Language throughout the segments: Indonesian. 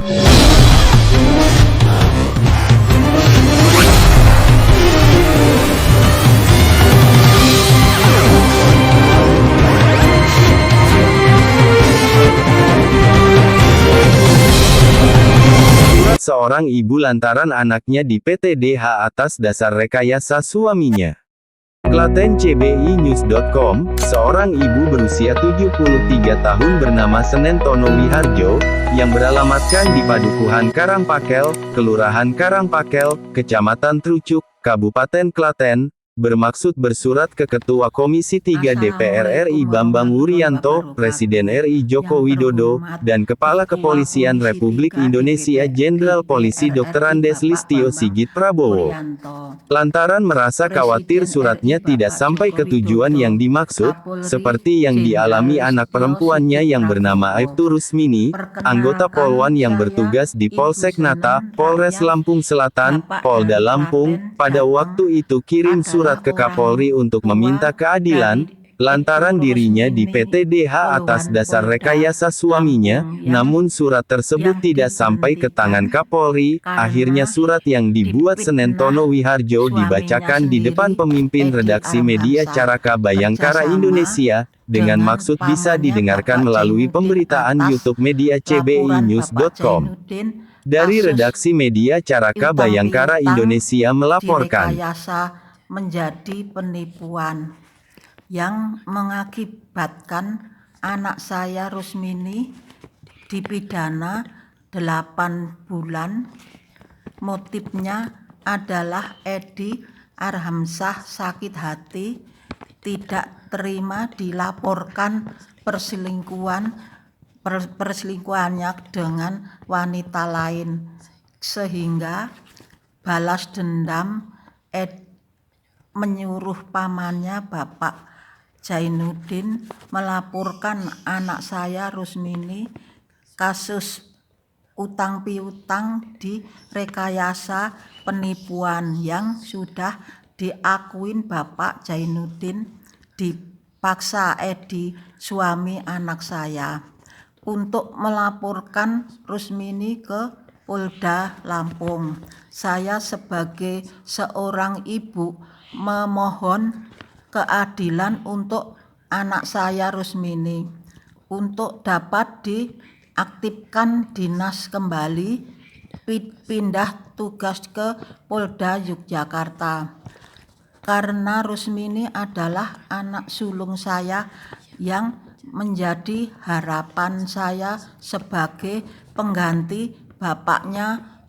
Seorang ibu lantaran anaknya di PTDH atas dasar rekayasa suaminya. Klaten CBI-News.com, seorang ibu berusia 73 tahun bernama Senen Tono Wiharjo, yang beralamatkan di Padukuhan Karangpakel, Kelurahan Karangpakel, Kecamatan Trucuk, Kabupaten Klaten, bermaksud bersurat ke Ketua Komisi 3 DPR RI Bambang Wuryanto, Presiden RI Joko Widodo, dan Kepala Kepolisian Republik Indonesia Jenderal Polisi Dr. Andes Listio Sigit Prabowo. Lantaran merasa khawatir suratnya tidak sampai ke tujuan yang dimaksud, seperti yang dialami anak perempuannya yang bernama Aibtu Rusmini, anggota Polwan yang bertugas di Polsek Nata, Polres Lampung Selatan, Polda Lampung, pada waktu itu kirim surat ke Kapolri untuk meminta keadilan, lantaran dirinya di PTDH atas dasar rekayasa suaminya, namun surat tersebut tidak sampai ke tangan Kapolri. Akhirnya surat yang dibuat Senen Tono Wiharjo dibacakan di depan pemimpin redaksi media Caraka Bayangkara Indonesia, dengan maksud bisa didengarkan melalui pemberitaan YouTube media CBI-News.com. Dari redaksi media Caraka Bayangkara Indonesia melaporkan. Menjadi penipuan yang mengakibatkan anak saya Rusmini dipidana 8 bulan. Motifnya adalah Edi Arhamsah sakit hati, tidak terima dilaporkan perselingkuhannya dengan wanita lain, sehingga balas dendam menyuruh pamannya Bapak Jainuddin melaporkan anak saya Rusmini kasus utang piutang di rekayasa penipuan yang sudah diakuin Bapak Jainuddin dipaksa Edi, suami anak saya, untuk melaporkan Rusmini ke Polda Lampung. Saya sebagai seorang ibu memohon keadilan untuk anak saya Rusmini, untuk dapat diaktifkan dinas kembali, pindah tugas ke Polda Yogyakarta. Karena Rusmini adalah anak sulung saya yang menjadi harapan saya sebagai pengganti bapaknya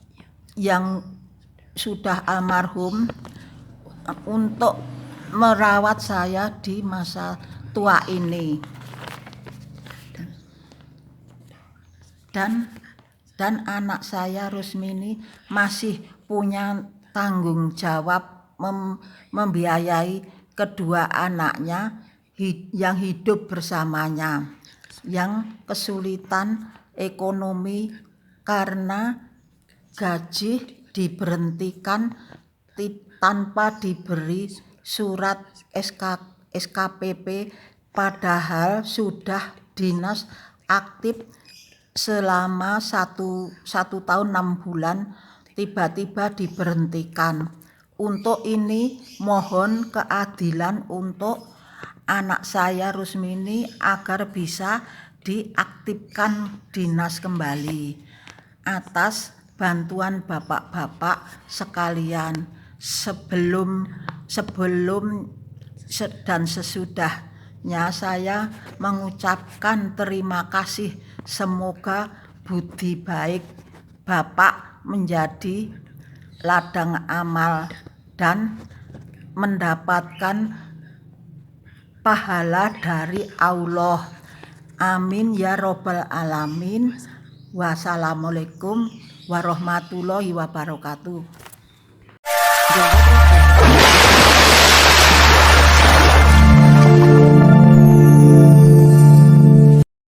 yang sudah almarhum, untuk merawat saya di masa tua ini. Dan anak saya Rusmini masih punya tanggung jawab membiayai kedua anaknya yang hidup bersamanya, yang kesulitan ekonomi karena gaji diberhentikan tanpa diberi surat SKPP, padahal sudah dinas aktif selama satu tahun 6 bulan, tiba-tiba diberhentikan. Untuk ini mohon keadilan untuk anak saya Rusmini agar bisa diaktifkan dinas kembali. Atas bantuan bapak-bapak sekalian, sebelum dan sesudahnya saya mengucapkan terima kasih. Semoga budi baik Bapak menjadi ladang amal dan mendapatkan pahala dari Allah. Amin ya robbal alamin. Wassalamualaikum warahmatullahi wabarakatuh.